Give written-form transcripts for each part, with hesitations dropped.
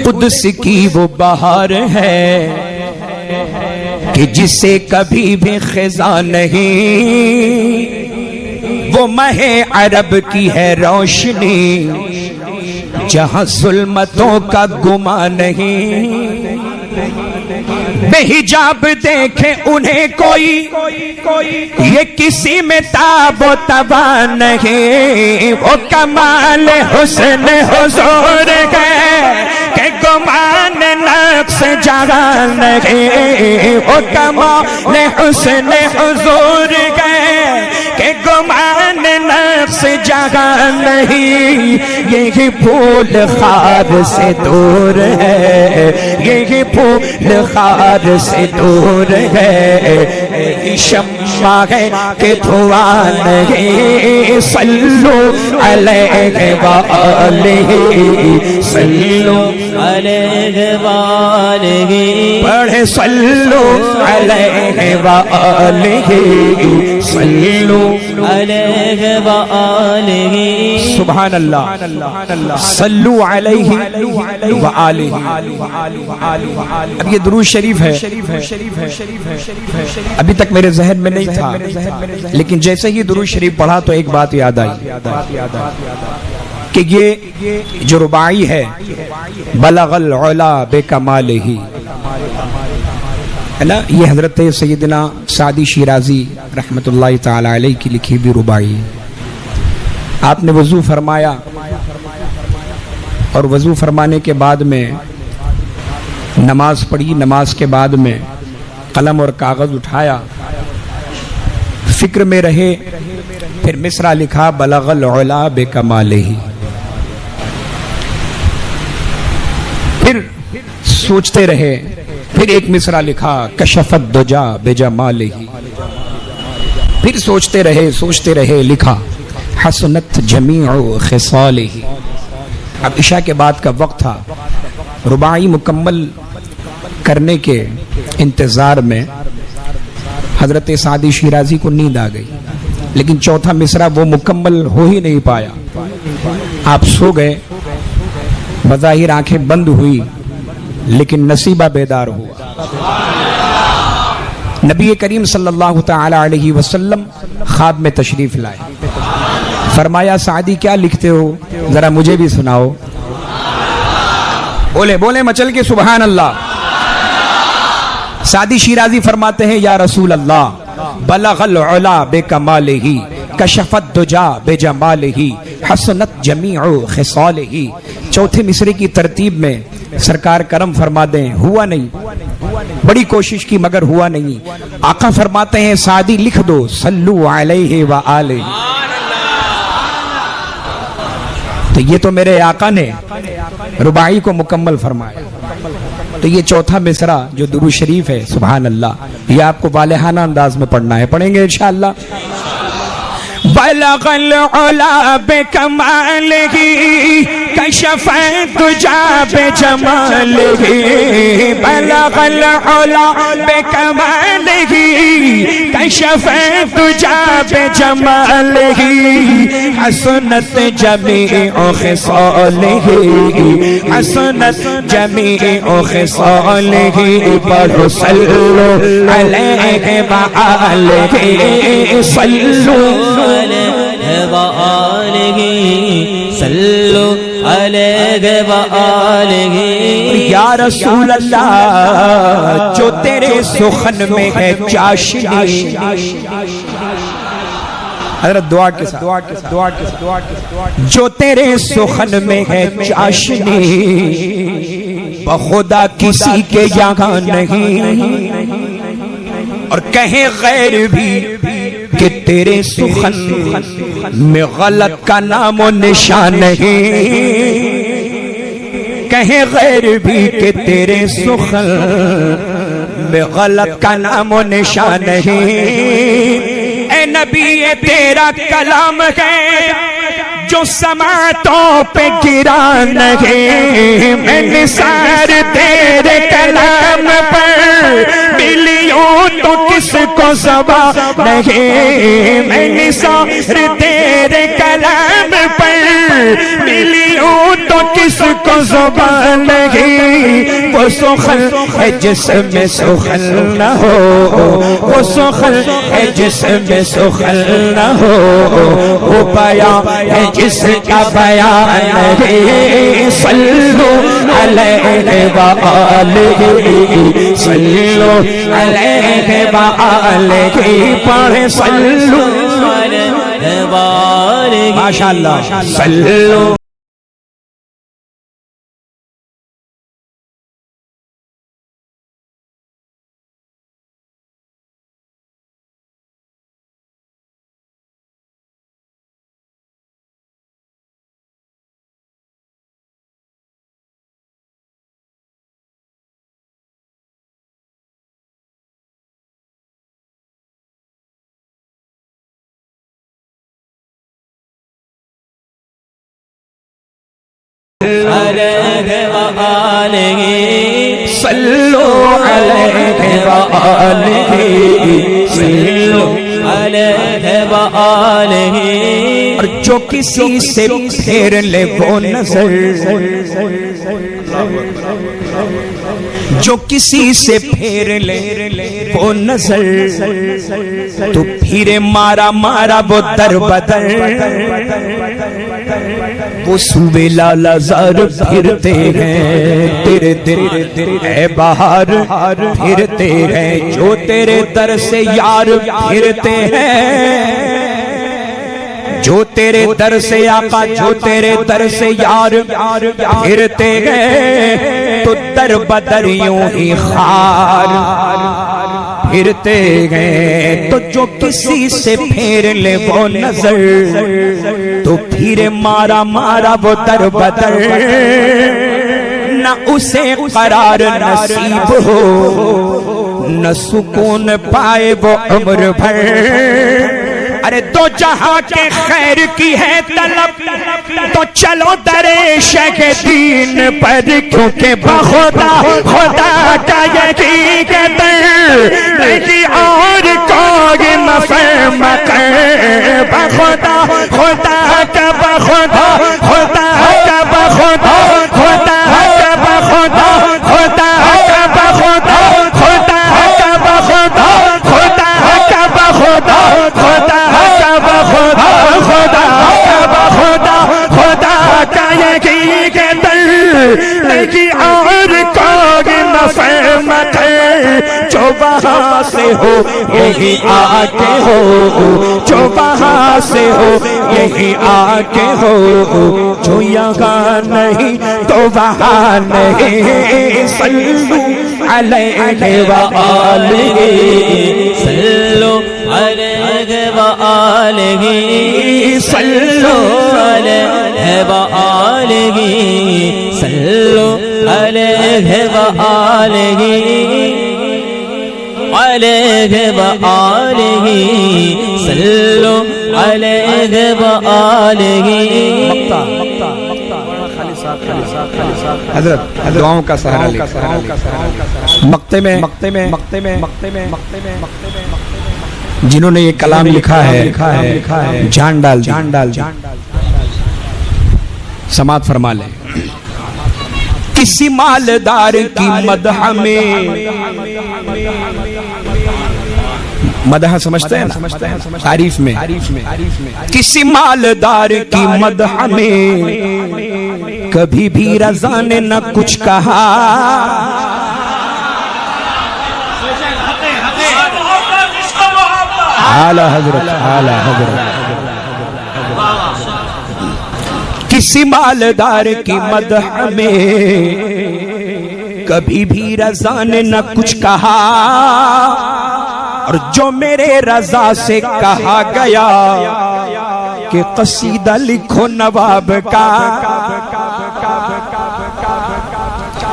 قدس کی وہ بہار ہے کہ جسے کبھی بھی خزاں نہیں، وہ مہ عرب کی ہے روشنی جہاں ظلمتوں کا گماں نہیں۔ بے حجاب دیکھے انہیں کوئی یہ کسی میں تاب و تبا نہیں، وہ کمال حسن حضور ہے کہ گمان نقص جہاں نہیں، وہ کمال حسن حضور ہے کہ گمان نقص جگہ نہیں۔ یہی پھول خار سے دور ہے، یہی پھول خار سے دور ہے، یہی شمع ہے کہ دھواں نہیں۔ صلو علیہ وآلہ، صلو علیہ وآلہ، پڑھے صلو علیہ وآلہ، صلو علیہ وآلہ۔ سبحان اللہ، صلو علیہ وآلہ۔ اب یہ درود شریف ہے، ابھی تک میرے ذہن میں نہیں تھا، لیکن جیسے ہی درود شریف پڑھا تو ایک بات یاد آئی کہ یہ جو رباعی ہے بلغ العلا بکمالہ ہے نا، یہ حضرت سیدنا سعدی شیرازی رحمت اللہ تعالی علیہ کی لکھی بھی رباعی۔ آپ نے وضو فرمایا اور وضو فرمانے کے بعد میں نماز پڑھی، نماز کے بعد میں قلم اور کاغذ اٹھایا، فکر میں رہے، پھر مصرع لکھا بلغ العلا بکمالہ، پھر سوچتے رہے، پھر ایک مصرع لکھا کشف الدجا بجمالہ، پھر سوچتے رہے لکھا حسنت جمیع خصالہ۔ اب عشاء کے بعد کا وقت تھا، رباعی مکمل کرنے کے انتظار میں حضرت سعدی شیرازی کو نیند آ گئی، لیکن چوتھا مصرع وہ مکمل ہو ہی نہیں پایا۔ آپ سو گئے، بظاہر آنکھیں بند ہوئی لیکن نصیبہ بیدار ہوا۔ نبی کریم صلی اللہ تعالی علیہ وسلم خواب میں تشریف لائے، فرمایا سعدی کیا لکھتے ہو، ذرا مجھے بھی سناؤ۔ بولے مچل کے سبحان اللہ۔ سعدی شیرازی فرماتے ہیں یا رسول اللہ بلغ العلا بکمالہ کشف الدجا بجمالہ حسنت جمیع خصالہ۔ چوتھے مصرے کی ترتیب میں سرکار کرم فرما دیں، ہوا نہیں، بڑی کوشش کی مگر ہوا نہیں۔ آقا فرماتے ہیں سعدی لکھ دو صلو علیہ وآلہ۔ تو یہ تو میرے آقا نے رباعی کو مکمل فرمایا، تو یہ چوتھا مصرع جو درود شریف ہے سبحان اللہ، یہ آپ کو والہانہ انداز میں پڑھنا ہے، پڑھیں گے انشاءاللہ۔ بلغ العلا بکمالہ کشف الدجا بجمالہ، بلغ العلا بکمالہ کشف الدجا بجمالہ، حسنت جمیع خصالہ، حسنت جمیع خصالہ، پڑھو صلو علیہ وآلہ، صلو علیہ وآلہ، صلو علیہ وآلہ۔ یا رسول اللہ جو تیرے سخن میں ہے چاشنی، حضرت دعا کے ساتھ جو تیرے سخن میں ہے چاشنی، بخدا کسی کے یہاں نہیں، اور کہیں غیر بھی کہ تیرے سخن میں غلط کا نام و نشان نہیں، کہیں غیر بھی کہ تیرے سخن میں غلط کا نام و نشان نہیں۔ اے نبی یہ تیرا کلام ہے جو سماعتوں پہ گرا نہیں، میں نثار تیرے کلام پر ملیوں تو کس کو زبان نہیں، میں نثار تیرے کلام پر ملیوں تو کس کو زبان نہیں، وہ سخن ہے جس میں سخن نہ ہو، وہ سخن ہے جس میں سخن نہ ہو، وہ بیان ہے جس کا بیان نہیں۔ صلو علیہ وآلہ، صلو علیہ وآلہ، پڑھیں صلو علیہ وآلہ، ماشاءاللہ صلو علیہ وآلہ، صلو علیہ وآلہ، صلو علیہ وآلہ، اور جو کسی سے پھیر لے وہ نظر، جو کسی سے پھیر لے وہ نظر، تو پھرے مارا مارا وہ در بدر، وہ صوبے لالا زار پھرتے ہیں تیرے دل اے بہار پھرتے ہیں، جو تیرے در سے یار پھرتے ہیں، جو تیرے در سے آقا، جو تیرے در سے یار پھرتے ہیں، تو در بدر یوں ہی خار پھرتے گئے۔ تو جو کسی سے پھیر لے وہ نظر، تو پھر مارا مارا وہ در بدر، نہ اسے قرار نصیب ہو، نہ سکون پائے وہ عمر بھر۔ ارے دو جہاں کے خیر کی ہے طلب، تو چلو در شیخ دین پر، کیونکہ بخدا خدا کا یہی قدر نہیں اور کوئی نفع مکر، بخدا خدا کا بخدا خدا کا بخدا خدا کا بخدا خدا کا بخدا خدا کا بخدا خدا کا بخدا خدا خدا خدا خدا خدا کا یہی قدر نہیں اور کوئی نفع مکر، جو وہاں سے ہو یہی آکے ہو، جو وہاں سے ہو یہی آکے ہو، جو یہاں نہیں تو وہاں نہیں۔ صلو علیہ وآلہ، صلو علیہ وآلہ، صلو علیہ وآلہ، صلو علیہ وآلہ، علیہ وآلہ، صلو علیہ وآلہ۔ حضرت دعاؤں کا سہارا لے مقتے میں جنہوں نے یہ کلام لکھا ہے جان ڈال سماعت فرما لیں۔ کسی مالدار کی مدح میں، مدح سمجھتے ہیں نا، تعریف میں، کسی مالدار کی مدح میں کبھی بھی رضا نے نہ کچھ کہا، اعلیٰ حضرت اعلیٰ حضرت۔ کسی مالدار کی مدح میں کبھی بھی رضا نے نہ کچھ کہا، اور جو میرے رضا سے کہا گیا کہ قصیدہ لکھو نواب کا،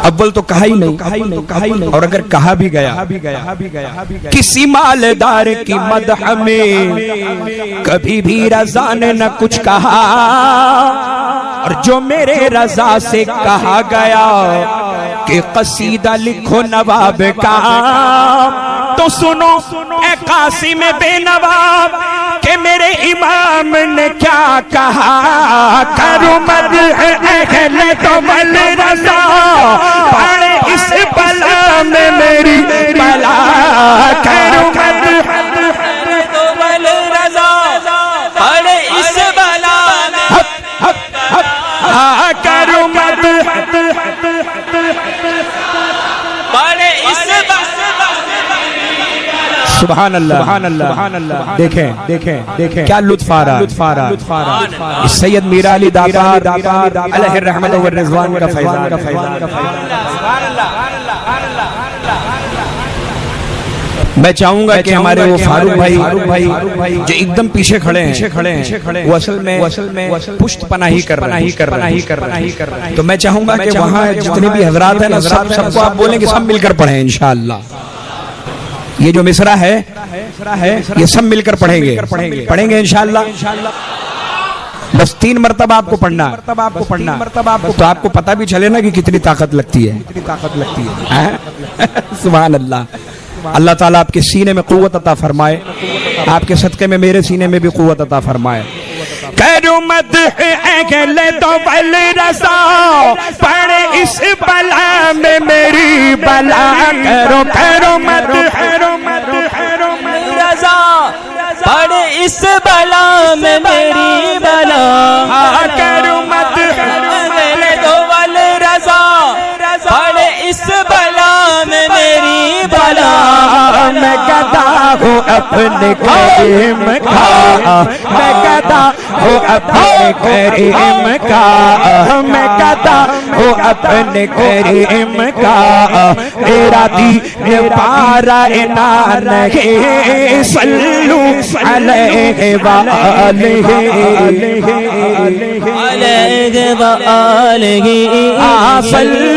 اول تو کہا ہی نہیں، اور اگر کہا بھی گیا، کسی مالدار کی مدح میں کبھی بھی رضا نے نہ کچھ کہا، اور جو میرے رضا سے کہا گیا کہ قصیدہ لکھو نواب کا، تو سنو اے قاسم بے نواب کہ میرے امام نے کیا کہا کروں مدح اہل طول رضا پڑھ اس بلا میں میری بلا کروں مدح طول رضا پڑھ اس بلا میں کروں مدح پڑھ اس سبحان اللہ دیکھیں کیا لطف آ رہا سید میرا علی داباد علیہ الرحمت والرضوان کا فیضان میں چاہوں گا کہ ہمارے وہ فاروق بھائی جو ایک دم پیچھے کھڑے ہیں وہ اصل میں پشت پناہی کر رہے ہیں تو میں چاہوں گا کہ وہاں جتنے بھی حضرات ہیں نا سب کو آپ بولیں کہ سب مل کر پڑھیں انشاءاللہ یہ جو مصرع ہے یہ سب مل کر پڑھیں گے انشاءاللہ بس 3 مرتبہ آپ کو پڑھنا تو آپ کو پتہ بھی چلے نا کہ کتنی طاقت لگتی ہے سبحان اللہ اللہ تعالیٰ آپ کے سینے میں قوت عطا فرمائے آپ کے صدقے میں میرے سینے میں بھی قوت عطا فرمائے کروں مدح اہل طول رضا پڑھ اس بلا میں میری بلا کروں مدح رضا پڑھ اس بلا میں میری بلا کروں مدح اہل طول رضا پڑھ اس بلا میں میری بلا میں گدا ہوں اپنے کریم کا میں گدا ہوں اپنے کریم کا میں گدا ہوں اپنے کریم کا میرا دین پارا انان ہے صلو علیہ وآلہ علیہ وآلہ